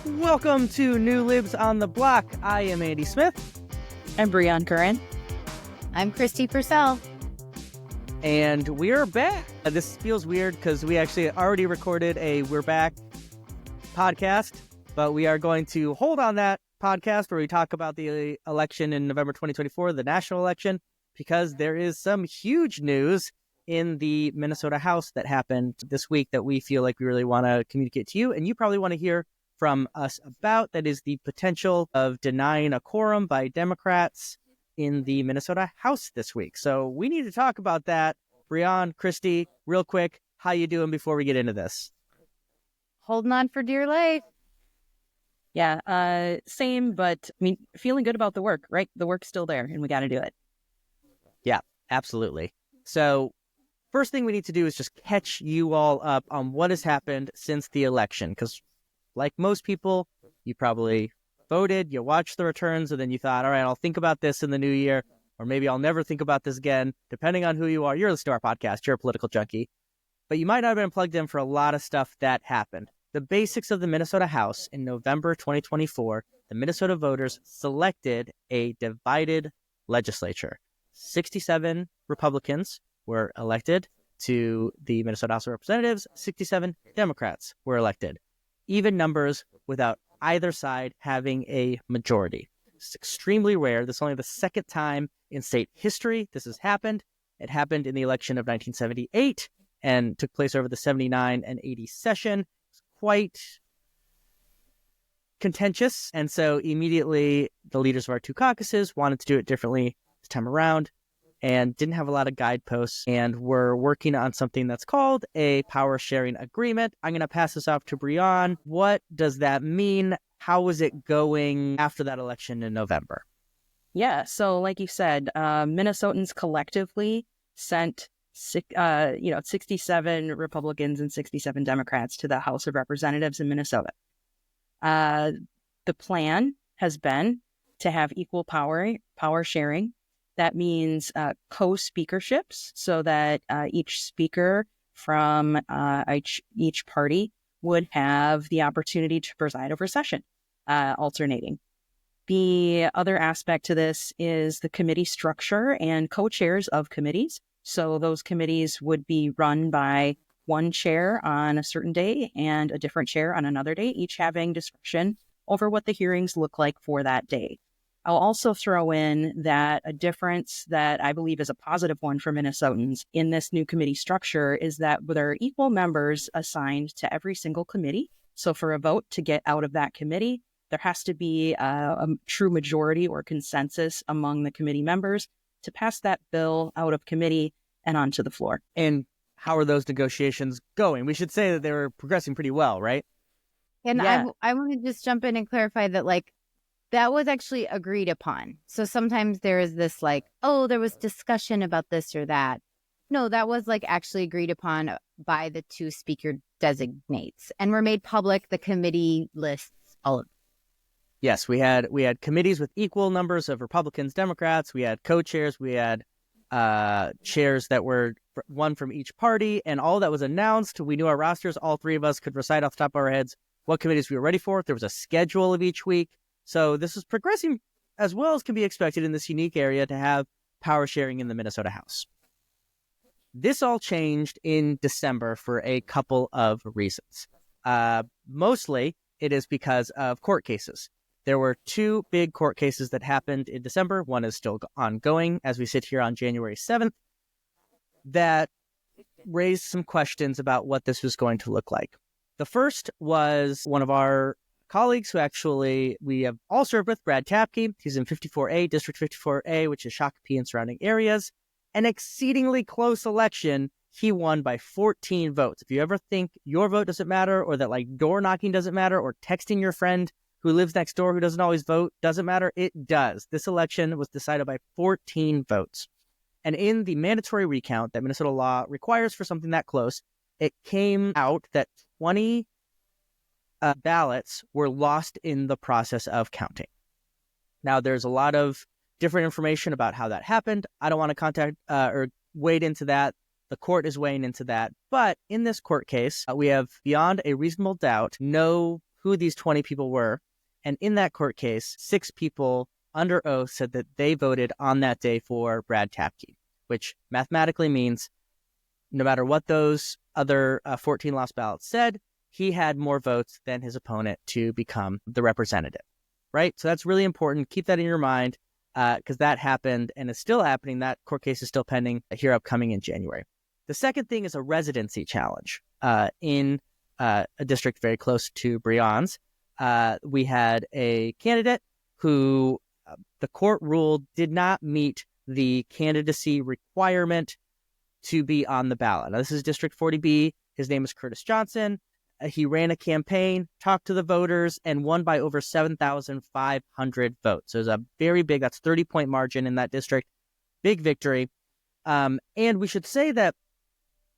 Welcome to New Libs on the Block. I am Andy Smith. I'm Brion Curran. I'm Kristi Pursell. And we're back. This feels weird because we actually already recorded a We're Back podcast, but we are going to hold on that podcast where we talk about the election in November 2024, the national election, because there is some huge news in the Minnesota House that happened this week that we feel like we really want to communicate to you, and you probably want to hear from us about. That is the potential of denying a quorum by Democrats in the Minnesota House this week. So we need to talk about that. Brion, Kristi, real quick, how you doing before we get into this? Holding on for dear life. Yeah, same, but I mean, feeling good about the work, right? The work's still there and we got to do it. Yeah, absolutely. So first thing we need to do is just catch you all up on what has happened since the election, because like most people, you probably voted, you watched the returns, and then you thought, all right, I'll think about this in the new year, or maybe I'll never think about this again, depending on who you are. You're listening to our podcast, you're a political junkie, but you might not have been plugged in for a lot of stuff that happened. The basics of the Minnesota House in November 2024, the Minnesota voters selected a divided legislature. 67 Republicans were elected to the Minnesota House of Representatives, 67 Democrats were elected. Even numbers without either side having a majority. It's extremely rare. This is only the second time in state history this has happened. It happened in the election of 1978 and took place over the 79 and 80 session. It's quite contentious. And so immediately the leaders of our two caucuses wanted to do it differently this time around and didn't have a lot of guideposts, and we're working on something that's called a power sharing agreement. I'm going to pass this off to Brion. What does that mean? How is it going after that election in November? Yeah, so like you said, Minnesotans collectively sent 67 Republicans and 67 Democrats to the House of Representatives in Minnesota. The plan has been to have equal power sharing. That means co-speakerships, so that each speaker from each party would have the opportunity to preside over session, alternating. The other aspect to this is the committee structure and co-chairs of committees. So those committees would be run by one chair on a certain day and a different chair on another day, each having discretion over what the hearings look like for that day. I'll also throw in that a difference that I believe is a positive one for Minnesotans in this new committee structure is that there are equal members assigned to every single committee. So for a vote to get out of that committee, there has to be a true majority or consensus among the committee members to pass that bill out of committee and onto the floor. And how are those negotiations going? We should say that they were progressing pretty well, right? And Yeah. I want to just jump in and clarify that, that was actually agreed upon. So sometimes there is this there was discussion about this or that. No, that was actually agreed upon by the two speaker designates and were made public. The committee lists all of them. Yes, we had committees with equal numbers of Republicans, Democrats. We had co-chairs. We had chairs that were one from each party, and all that was announced. We knew our rosters. All three of us could recite off the top of our heads what committees we were ready for. There was a schedule of each week. So this is progressing as well as can be expected in this unique area to have power sharing in the Minnesota House. This all changed in December for a couple of reasons. Mostly, it is because of court cases. There were two big court cases that happened in December. One is still ongoing as we sit here on January 7th that raised some questions about what this was going to look like. The first was one of our colleagues who actually we have all served with, Brad Tapke. He's in 54A, District 54A, which is Shakopee and surrounding areas. An exceedingly close election. He won by 14 votes. If you ever think your vote doesn't matter, or that door knocking doesn't matter, or texting your friend who lives next door who doesn't always vote doesn't matter, it does. This election was decided by 14 votes. And in the mandatory recount that Minnesota law requires for something that close, it came out that 20 ballots were lost in the process of counting. Now, there's a lot of different information about how that happened. I don't want to wade into that. the court is weighing into that. But in this court case, we have beyond a reasonable doubt know who these 20 people were. And in that court case, 6 people under oath said that they voted on that day for Brad Tapke, which mathematically means no matter what those other 14 lost ballots said, he had more votes than his opponent to become the representative, right? So that's really important. Keep that in your mind because that happened and is still happening. That court case is still pending here upcoming in January. The second thing is a residency challenge in a district very close to Brion's. We had a candidate who the court ruled did not meet the candidacy requirement to be on the ballot. Now, this is District 40B. His name is Curtis Johnson. He ran a campaign, talked to the voters, and won by over 7,500 votes. So it was a very big, that's 30-point margin in that district. Big victory. And we should say that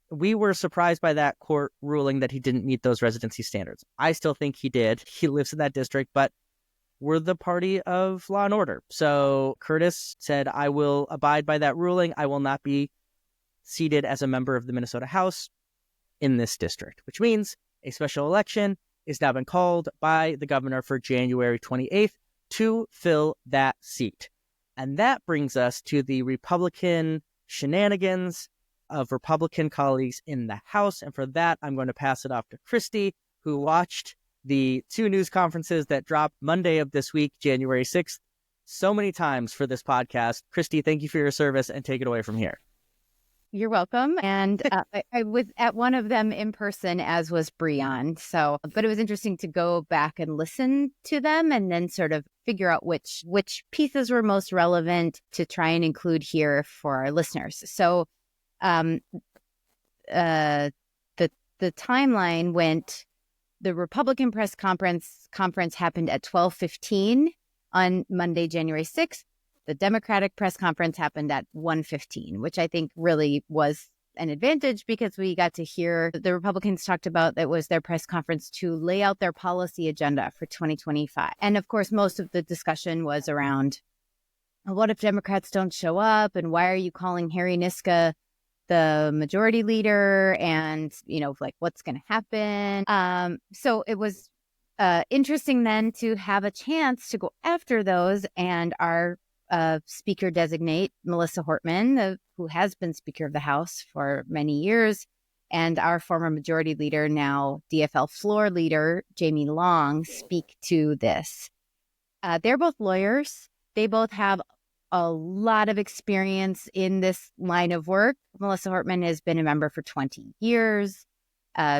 we were surprised by that court ruling that he didn't meet those residency standards. I still think he did. He lives in that district, but we're the party of law and order. So Curtis said, I will abide by that ruling. I will not be seated as a member of the Minnesota House in this district, which means a special election is now been called by the governor for January 28th to fill that seat. And that brings us to the Republican shenanigans of Republican colleagues in the House. And for that, I'm going to pass it off to Kristi, who watched the 2 news conferences that dropped Monday of this week, January 6th, so many times for this podcast. Kristi, thank you for your service and take it away from here. You're welcome. And I was at one of them in person, as was Brion. But it was interesting to go back and listen to them and then sort of figure out which pieces were most relevant to try and include here for our listeners. So the timeline went, the Republican press conference happened at 12:15 on Monday, January 6th. The Democratic press conference happened at 1:15, which I think really was an advantage because we got to hear the Republicans talked about that was their press conference to lay out their policy agenda for 2025. And of course, most of the discussion was around what if Democrats don't show up and why are you calling Harry Niska the majority leader and, like what's going to happen. So it was interesting then to have a chance to go after those, and our Speaker designate, Melissa Hortman, who has been Speaker of the House for many years, and our former majority leader, now DFL floor leader, Jamie Long, speak to this. They're both lawyers. They both have a lot of experience in this line of work. Melissa Hortman has been a member for 20 years.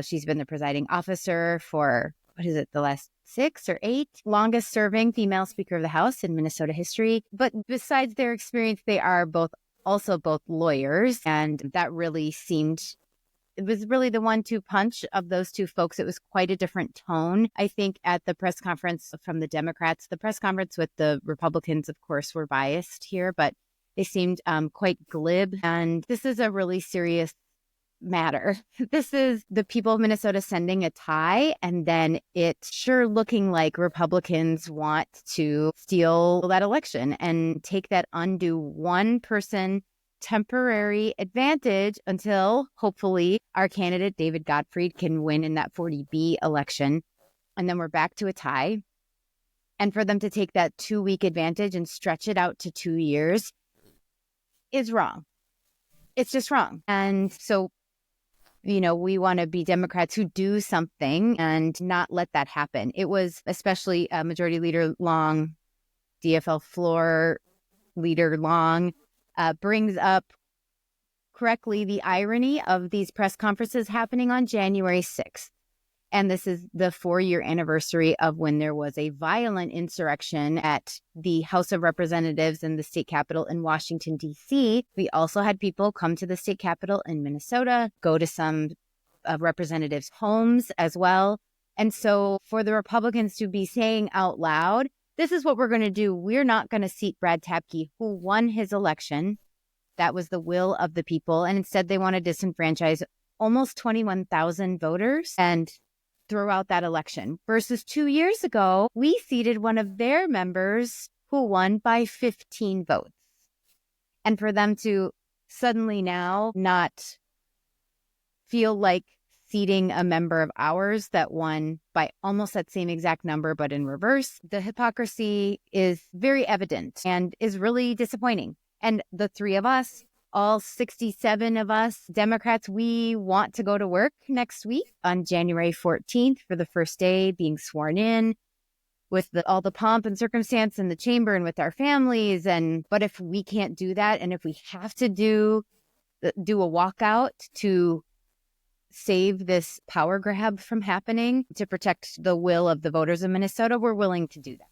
She's been the presiding officer for, the last 6 or 8 longest serving female Speaker of the House in Minnesota history. But besides their experience, they are both lawyers. And that really it was really the 1-2 punch of those 2 folks. It was quite a different tone, I think, at the press conference from the Democrats. The press conference with the Republicans, of course, were biased here, but they seemed quite glib. And this is a really serious matter. This is the people of Minnesota sending a tie, and then it's sure looking like Republicans want to steal that election and take that undue one-person temporary advantage until hopefully our candidate David Gottfried can win in that 40B election, and then we're back to a tie. And for them to take that 2-week advantage and stretch it out to 2 years is wrong. It's just wrong. And so we want to be Democrats who do something and not let that happen. It was especially Majority Leader Long, DFL floor leader Long, brings up correctly the irony of these press conferences happening on January 6th. And this is the 4-year anniversary of when there was a violent insurrection at the House of Representatives in the state capitol in Washington, D.C. We also had people come to the state capitol in Minnesota, go to some representatives' homes as well. And so for the Republicans to be saying out loud, this is what we're going to do. We're not going to seat Brad Tapke, who won his election. That was the will of the people. And instead, they want to disenfranchise almost 21,000 voters and throughout that election. Versus 2 years ago, we seated one of their members who won by 15 votes. And for them to suddenly now not feel like seating a member of ours that won by almost that same exact number, but in reverse. The hypocrisy is very evident and is really disappointing. And the three of us, all 67 of us Democrats, we want to go to work next week on January 14th for the first day being sworn in with all the pomp and circumstance in the chamber and with our families. But if we can't do that, and if we have to do a walkout to save this power grab from happening, to protect the will of the voters of Minnesota, we're willing to do that.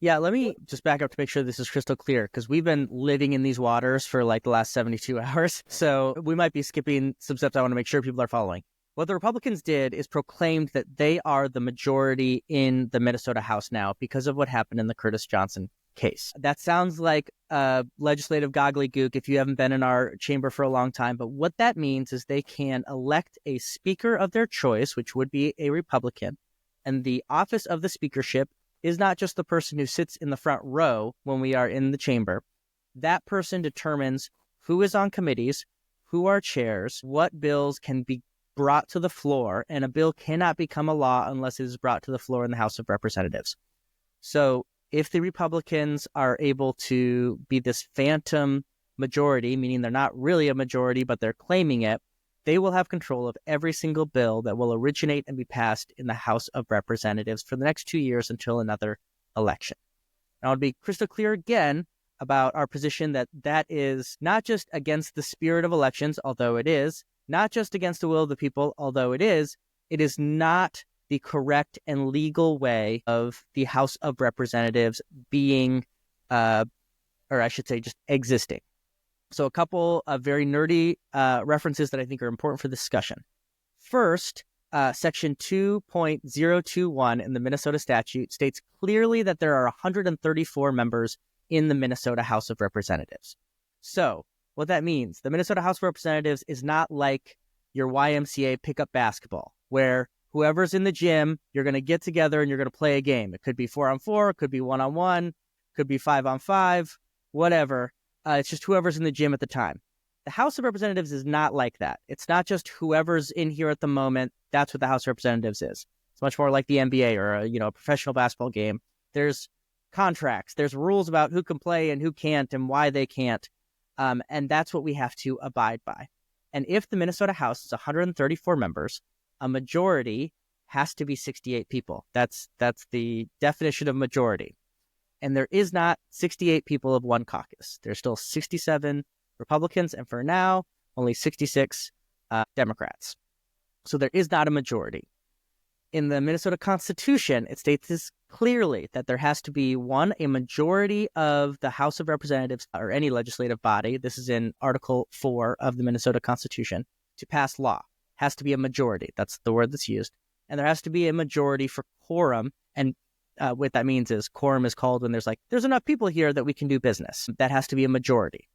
Yeah, let me just back up to make sure this is crystal clear, because we've been living in these waters for like the last 72 hours. So we might be skipping some steps I want to make sure people are following. What the Republicans did is proclaimed that they are the majority in the Minnesota House now because of what happened in the Curtis Johnson case. That sounds like a legislative gobbledygook if you haven't been in our chamber for a long time. But what that means is they can elect a speaker of their choice, which would be a Republican. And the office of the speakership is not just the person who sits in the front row when we are in the chamber. That person determines who is on committees, who are chairs, what bills can be brought to the floor, and a bill cannot become a law unless it is brought to the floor in the House of Representatives. So if the Republicans are able to be this phantom majority, meaning they're not really a majority, but they're claiming it, they will have control of every single bill that will originate and be passed in the House of Representatives for the next 2 years until another election. And I'll be crystal clear again about our position that that is not just against the spirit of elections, although it is, not just against the will of the people, although it is not the correct and legal way of the House of Representatives being, or I should say just existing. So a couple of very nerdy references that I think are important for discussion. First, Section 2.021 in the Minnesota statute states clearly that there are 134 members in the Minnesota House of Representatives. So what that means, the Minnesota House of Representatives is not like your YMCA pickup basketball, where whoever's in the gym, you're going to get together and you're going to play a game. It could be 4-on-4, it could be 1-on-1, could be 5-on-5, whatever. It's just whoever's in the gym at the time. The House of Representatives is not like that. It's not just whoever's in here at the moment. That's what the House of Representatives is. It's much more like the NBA or a professional basketball game. There's contracts. There's rules about who can play and who can't and why they can't. And that's what we have to abide by. And if the Minnesota House is 134 members, a majority has to be 68 people. That's the definition of majority. And there is not 68 people of one caucus. There's still 67 Republicans, and for now, only 66 Democrats. So there is not a majority. In the Minnesota Constitution, it states this clearly, that there has to be, one, a majority of the House of Representatives or any legislative body, this is in Article 4 of the Minnesota Constitution, to pass law. Has to be a majority. That's the word that's used. And there has to be a majority for quorum, and what that means is quorum is called when there's enough people here that we can do business. That has to be a majority.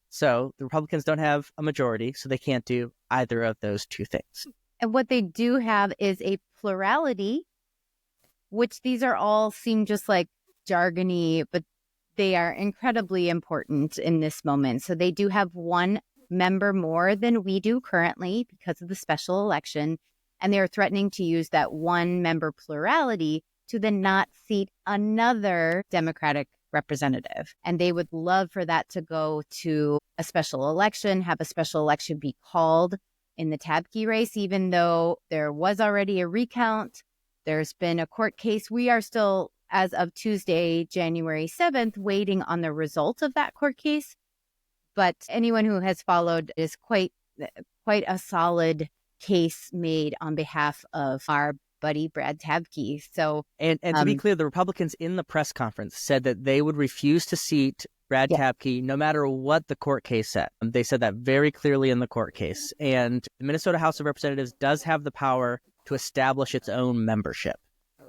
So the Republicans don't have a majority, so they can't do either of those two things. And what they do have is a plurality, which these are all seem just like jargony, but they are incredibly important in this moment. So they do have one member more than we do currently because of the special election. And they are threatening to use that one member plurality to then not seat another Democratic representative. And they would love for that to go to a special election, have a special election be called in the Tabke race, even though there was already a recount. There's been a court case. We are still, as of Tuesday, January 7th, waiting on the result of that court case. But anyone who has followed is quite a solid case made on behalf of our buddy Brad Tabke. So, and to be clear, the Republicans in the press conference said that they would refuse to seat Brad Tabke no matter what the court case said. They said that very clearly in the court case. And the Minnesota House of Representatives does have the power to establish its own membership.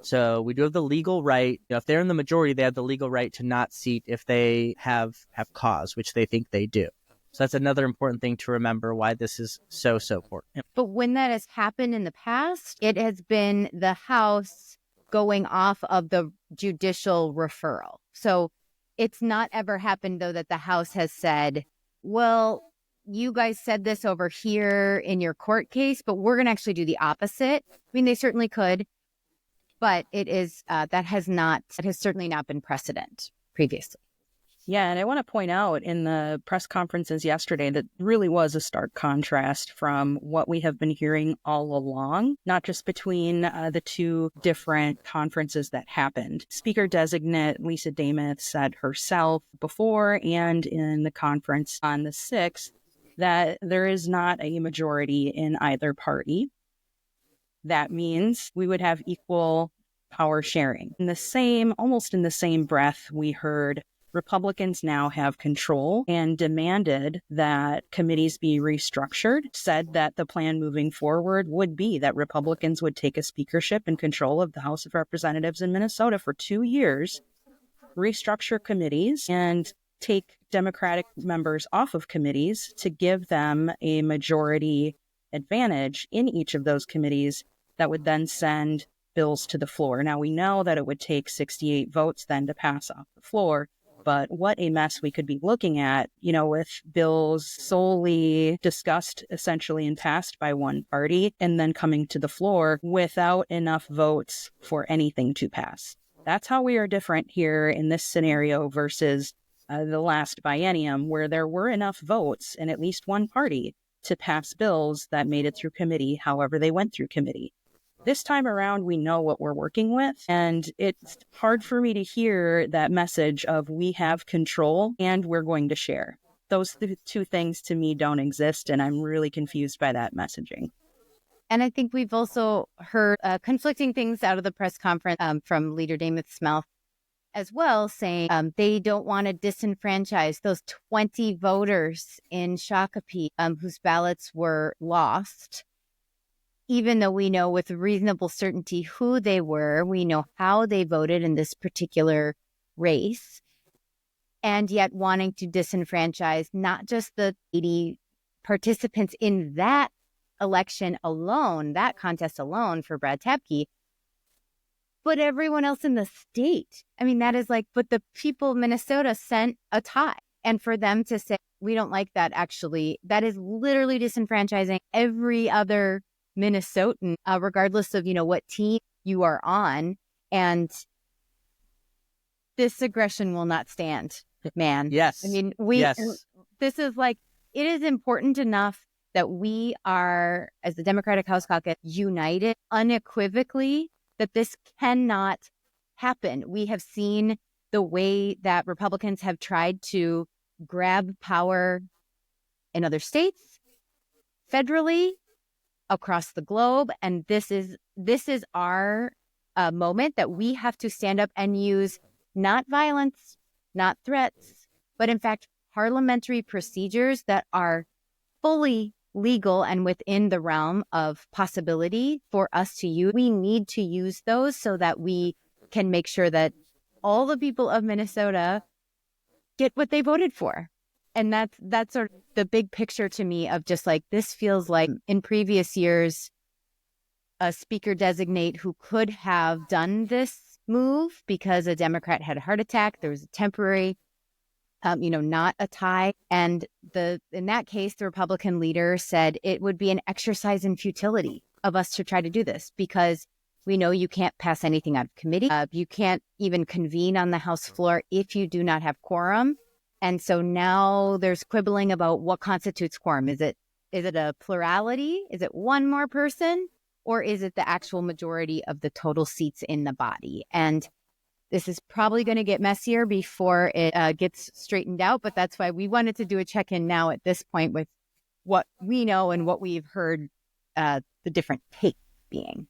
So we do have the legal right. If they're in the majority, they have the legal right to not seat if they have cause, which they think they do. So that's another important thing to remember why this is so important. But when that has happened in the past, it has been the House going off of the judicial referral. So it's not ever happened, though, that the House has said, well, you guys said this over here in your court case, but we're going to actually do the opposite. I mean, they certainly could, but it is that has certainly not been precedent previously. Yeah, and I want to point out in the press conferences yesterday that really was a stark contrast from what we have been hearing all along, not just between the two different conferences that happened. Speaker-designate Lisa Dameth said herself before and in the conference on the 6th that there is not a majority in either party. That means we would have equal power sharing. Almost in the same breath, we heard Republicans now have control and demanded that committees be restructured, said that the plan moving forward would be that Republicans would take a speakership and control of the House of Representatives in Minnesota for 2 years, restructure committees, and take Democratic members off of committees to give them a majority advantage in each of those committees that would then send bills to the floor. Now, we know that it would take 68 votes then to pass off the floor. But what a mess we could be looking at, with bills solely discussed essentially and passed by one party and then coming to the floor without enough votes for anything to pass. That's how we are different here in this scenario versus the last biennium, where there were enough votes in at least one party to pass bills that made it through committee, however they went through committee. This time around, we know what we're working with, and it's hard for me to hear that message of we have control and we're going to share. Those two things to me don't exist, and I'm really confused by that messaging. And I think we've also heard conflicting things out of the press conference from Leader Dameth's mouth as well, saying they don't want to disenfranchise those 20 voters in Shakopee whose ballots were lost. Even though we know with reasonable certainty who they were, we know how they voted in this particular race, and yet wanting to disenfranchise not just the 80 participants in that election alone, that contest alone for Brad Tapke, but everyone else in the state. I mean, that is but the people of Minnesota sent a tie. And for them to say, we don't like that, actually, that is literally disenfranchising every other Minnesotan, regardless of, what team you are on. And this aggression will not stand, man. Yes. I mean, this is it is important enough that we are, as the Democratic House Caucus, united unequivocally that this cannot happen. We have seen the way that Republicans have tried to grab power in other states, federally, across the globe, and this is our moment that we have to stand up and use not violence, not threats, but in fact parliamentary procedures that are fully legal and within the realm of possibility for us to use. We need to use those so that we can make sure that all the people of Minnesota get what they voted for. And that's sort of the big picture to me of just this feels like in previous years, a speaker designate who could have done this move because a Democrat had a heart attack. There was a temporary, not a tie. And in that case, the Republican leader said it would be an exercise in futility of us to try to do this because we know you can't pass anything out of committee. You can't even convene on the House floor if you do not have quorum. And so now there's quibbling about what constitutes quorum. Is it a plurality? Is it one more person? Or is it the actual majority of the total seats in the body? And this is probably going to get messier before it gets straightened out. But that's why we wanted to do a check-in now at this point with what we know and what we've heard the different take being.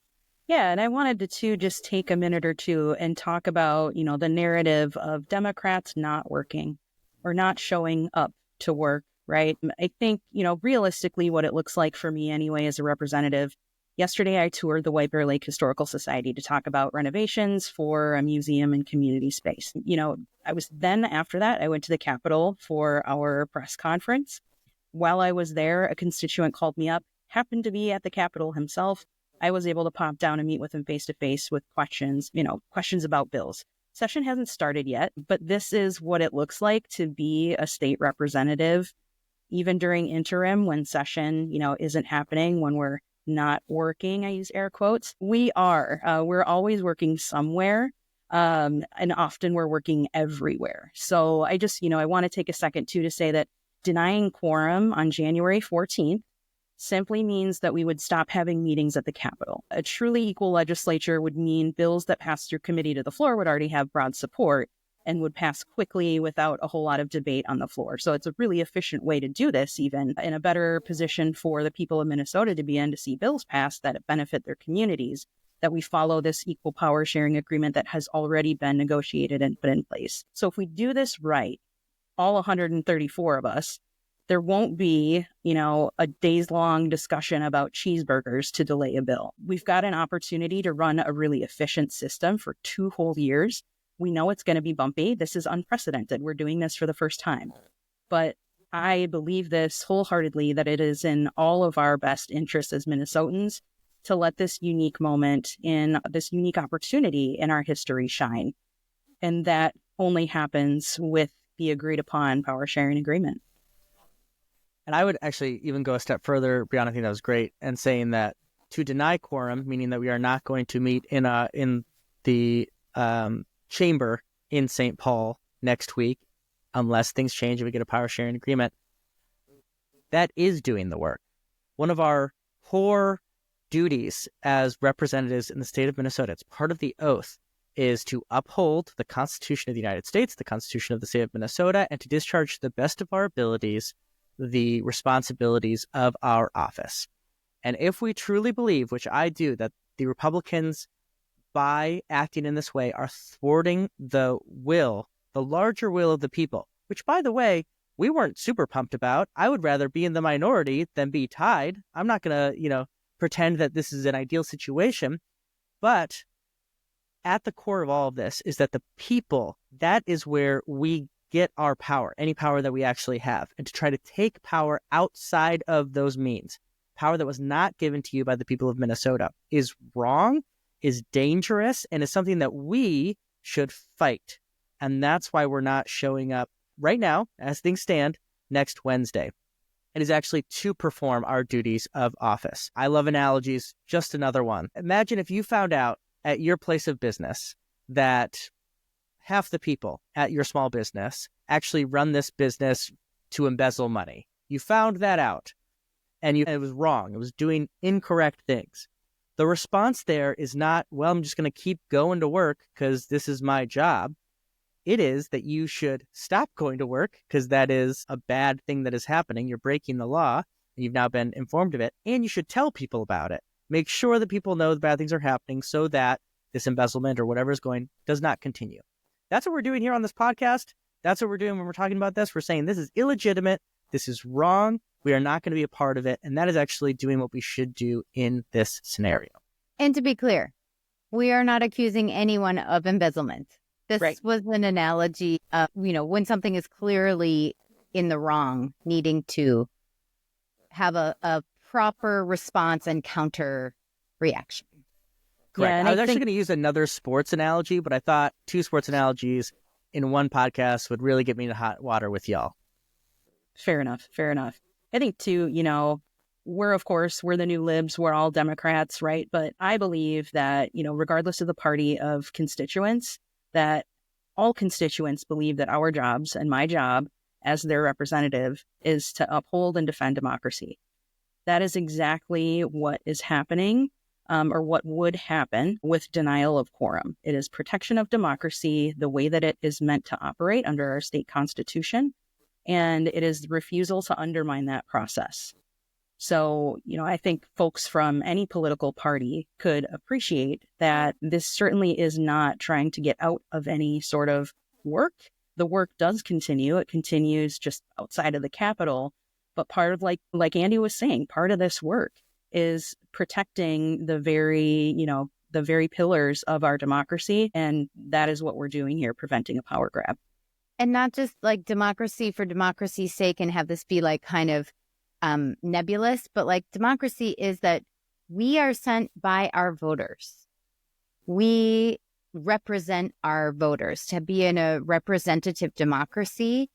Yeah, and I wanted to just take a minute or two and talk about, the narrative of Democrats not working or not showing up to work, right? I think, realistically, what it looks like for me anyway as a representative, yesterday I toured the White Bear Lake Historical Society to talk about renovations for a museum and community space. After that, I went to the Capitol for our press conference. While I was there, a constituent called me up, happened to be at the Capitol himself. I was able to pop down and meet with him face-to-face with questions about bills. Session hasn't started yet, but this is what it looks like to be a state representative even during interim when session, isn't happening, when we're not working, I use air quotes, we're always working somewhere. And often we're working everywhere. So I just, I want to take a second too to say that denying quorum on January 14th simply means that we would stop having meetings at the Capitol. A truly equal legislature would mean bills that pass through committee to the floor would already have broad support and would pass quickly without a whole lot of debate on the floor. So it's a really efficient way to do this, even in a better position for the people of Minnesota to be in to see bills passed that benefit their communities, that we follow this equal power sharing agreement that has already been negotiated and put in place. So if we do this right, all 134 of us, there won't be, a days-long discussion about cheeseburgers to delay a bill. We've got an opportunity to run a really efficient system for 2 whole years. We know it's going to be bumpy. This is unprecedented. We're doing this for the first time. But I believe this wholeheartedly, that it is in all of our best interests as Minnesotans to let this unique moment in this unique opportunity in our history shine. And that only happens with the agreed upon power sharing agreement. And I would actually even go a step further, Brion, I think that was great, and saying that to deny quorum, meaning that we are not going to meet in the chamber in St. Paul next week, unless things change and we get a power sharing agreement, that is doing the work. One of our core duties as representatives in the state of Minnesota, it's part of the oath, is to uphold the Constitution of the United States, the Constitution of the state of Minnesota, and to discharge to the best of our abilities the responsibilities of our office. And if we truly believe, which I do, that the Republicans, by acting in this way, are thwarting the larger will of the people, which, by the way, we weren't super pumped about. I would rather be in the minority than be tied. I'm not going to, pretend that this is an ideal situation. But at the core of all of this is that the people, that is where we get our power, any power that we actually have, and to try to take power outside of those means, power that was not given to you by the people of Minnesota, is wrong, is dangerous, and is something that we should fight. And that's why we're not showing up right now, as things stand, next Wednesday. It is actually to perform our duties of office. I love analogies. Just another one. Imagine if you found out at your place of business that half the people at your small business actually run this business to embezzle money. You found that out, and it was wrong. It was doing incorrect things. The response there is not, well, I'm just going to keep going to work because this is my job. It is that you should stop going to work because that is a bad thing that is happening. You're breaking the law, and you've now been informed of it, and you should tell people about it. Make sure that people know the bad things are happening so that this embezzlement or whatever is going does not continue. That's what we're doing here on this podcast. That's what we're doing when we're talking about this. We're saying this is illegitimate. This is wrong. We are not going to be a part of it. And that is actually doing what we should do in this scenario. And to be clear, we are not accusing anyone of embezzlement. This was an analogy of, when something is clearly in the wrong, needing to have a proper response and counter reaction. Correct. Yeah, I was actually going to use another sports analogy, but I thought 2 sports analogies in one podcast would really get me into hot water with y'all. Fair enough. I think too, we're the new Libs. We're all Democrats, right? But I believe that, regardless of the party of constituents, that all constituents believe that our jobs and my job as their representative is to uphold and defend democracy. That is exactly what is happening. Or what would happen with denial of quorum. It is protection of democracy, the way that it is meant to operate under our state constitution, and it is the refusal to undermine that process. So, I think folks from any political party could appreciate that this certainly is not trying to get out of any sort of work. The work does continue. It continues just outside of the Capitol, but part of, like Andy was saying, part of this work is protecting the very pillars of our democracy. And that is what we're doing here, preventing a power grab. And not just like democracy for democracy's sake and have this be like kind of nebulous, but like democracy is that we are sent by our voters. We represent our voters. To be in a representative democracy,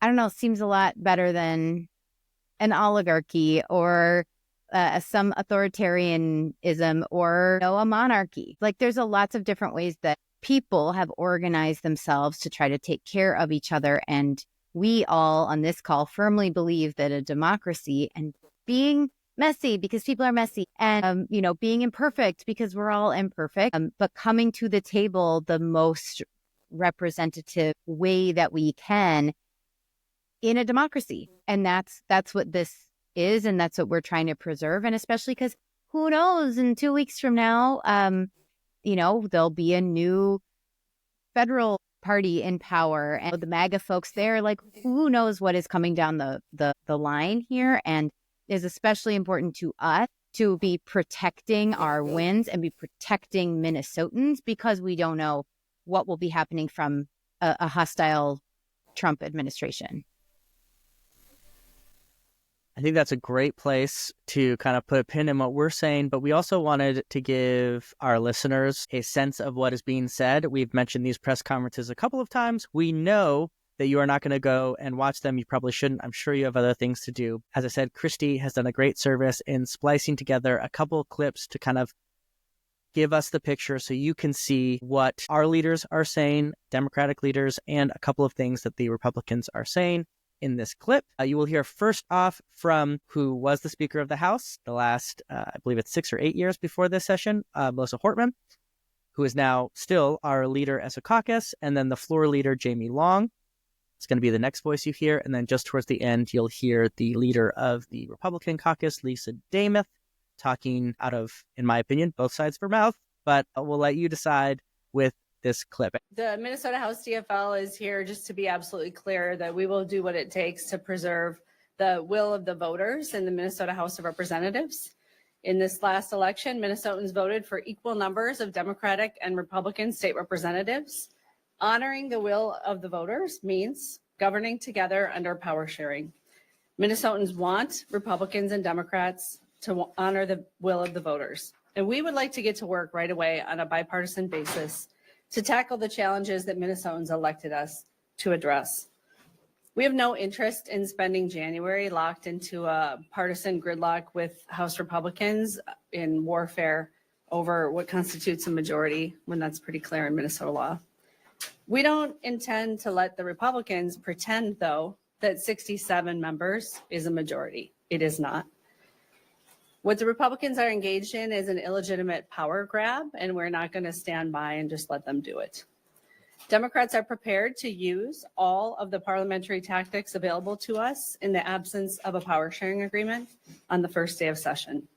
I don't know, seems a lot better than an oligarchy or some authoritarianism or a monarchy. Like there's lots of different ways that people have organized themselves to try to take care of each other. And we all on this call firmly believe that a democracy and being messy because people are messy and, being imperfect because we're all imperfect, but coming to the table the most representative way that we can in a democracy. And that's what this is. And that's what we're trying to preserve. And especially because who knows, in 2 weeks from now, there'll be a new federal party in power and the MAGA folks there, like who knows what is coming down the line here. And is especially important to us to be protecting our wins and be protecting Minnesotans because we don't know what will be happening from a hostile Trump administration. I think that's a great place to kind of put a pin in what we're saying, but we also wanted to give our listeners a sense of what is being said. We've mentioned these press conferences a couple of times. We know that you are not going to go and watch them. You probably shouldn't. I'm sure you have other things to do. As I said, Kristi has done a great service in splicing together a couple of clips to kind of give us the picture so you can see what our leaders are saying, Democratic leaders, and a couple of things that the Republicans are saying in this clip. You will hear first off from who was the Speaker of the House the last, I believe it's 6 or 8 years before this session, Melissa Hortman, who is now still our leader as a caucus, and then the floor leader, Jamie Long. It's going to be the next voice you hear. And then just towards the end, you'll hear the leader of the Republican caucus, Lisa Dameth, talking out of, in my opinion, both sides of her mouth. But we'll let you decide with this clip. The Minnesota House DFL is here just to be absolutely clear that we will do what it takes to preserve the will of the voters in the Minnesota House of Representatives. In this last election, Minnesotans voted for equal numbers of Democratic and Republican state representatives. Honoring the will of the voters means governing together under power sharing. Minnesotans want Republicans and Democrats to honor the will of the voters. And we would like to get to work right away on a bipartisan basis to tackle the challenges that Minnesotans elected us to address. We have no interest in spending January locked into a partisan gridlock with House Republicans in warfare over what constitutes a majority, when that's pretty clear in Minnesota law. We don't intend to let the Republicans pretend, though, that 67 members is a majority. It is not. What the Republicans are engaged in is an illegitimate power grab, and we're not going to stand by and just let them do it. Democrats are prepared to use all of the parliamentary tactics available to us in the absence of a power sharing agreement on the first day of session.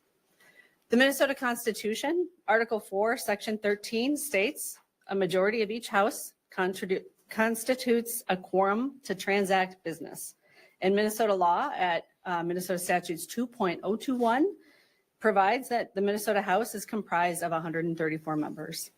The Minnesota Constitution, Article 4, Section 13 states, a majority of each house constitutes a quorum to transact business. And Minnesota law at Minnesota Statutes 2.021 provides that the Minnesota House is comprised of 134 members.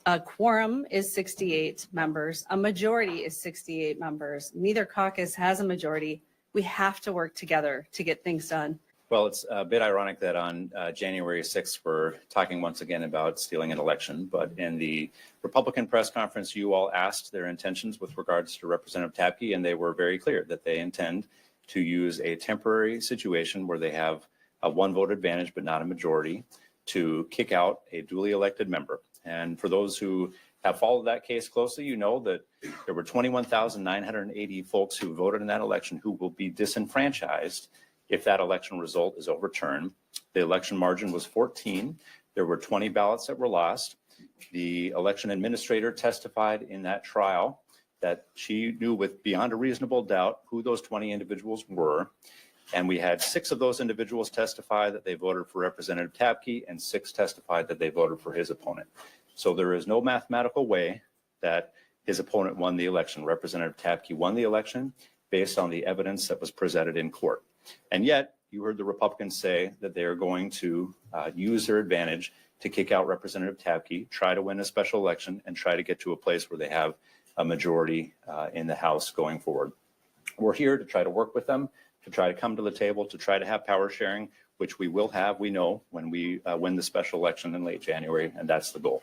A quorum is 68 members. A majority is 68 members. Neither caucus has a majority. We have to work together to get things done. Well, it's a bit ironic that on January 6th, we're talking once again about stealing an election. But in the Republican press conference, you all asked their intentions with regards to Representative Tapke, and they were very clear that they intend to use a temporary situation where they have a one vote advantage, but not a majority, to kick out a duly elected member. And for those who have followed that case closely, you know that there were 21,980 folks who voted in that election who will be disenfranchised if that election result is overturned. The election margin was 14. There were 20 ballots that were lost. The election administrator testified in that trial that she knew with beyond a reasonable doubt who those 20 individuals were. And we had 6 of those individuals testify that they voted for Representative Tapke, and 6 testified that they voted for his opponent. So there is no mathematical way that his opponent won the election. Representative Tapke won the election based on the evidence that was presented in court. And yet, you heard the Republicans say that they are going to use their advantage to kick out Representative Tapke, try to win a special election, and try to get to a place where they have a majority in the House going forward. We're here to try to work with them, to try to come to the table, to try to have power sharing, which we will have, we know, when we win the special election in late January, and that's the goal.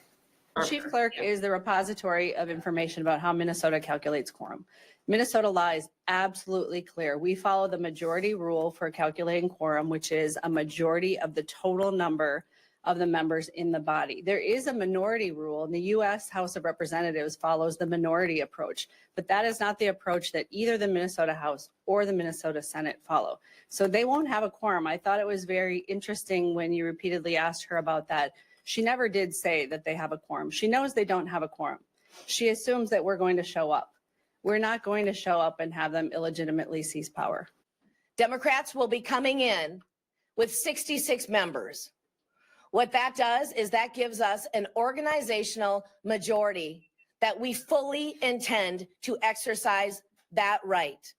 Chief Clerk is the repository of information about how Minnesota calculates quorum. Minnesota law is absolutely clear. We follow the majority rule for calculating quorum, which is a majority of the total number of the members in the body. There is a minority rule, and the U.S. House of Representatives follows the minority approach, but that is not the approach that either the Minnesota House or the Minnesota Senate follow. So they won't have a quorum. I thought it was very interesting when you repeatedly asked her about that. She never did say that they have a quorum. She knows they don't have a quorum. She assumes that we're going to show up. We're not going to show up and have them illegitimately seize power. Democrats will be coming in with 66 members. What that does is that gives us an organizational majority that we fully intend to exercise that right.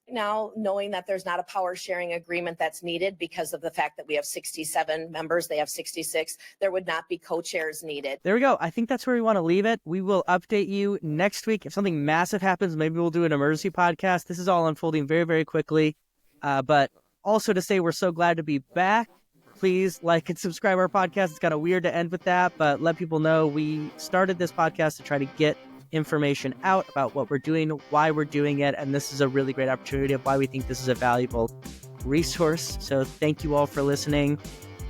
Now, knowing that there's not a power sharing agreement that's needed because of the fact that we have 67 members, they have 66, there would not be co-chairs needed. There we go. I think that's where we want to leave it. We will update you next week. If something massive happens, maybe we'll do an emergency podcast. This is all unfolding very, very quickly. But also to say we're so glad to be back. Please like and subscribe our podcast. It's kind of weird to end with that, but let people know we started this podcast to try to get information out about what we're doing, why we're doing it, and this is a really great opportunity of why we think this is a valuable resource. So thank you all for listening,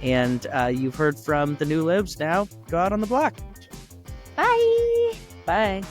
and you've heard from the new Libs. Now go out on the block. Bye. Bye.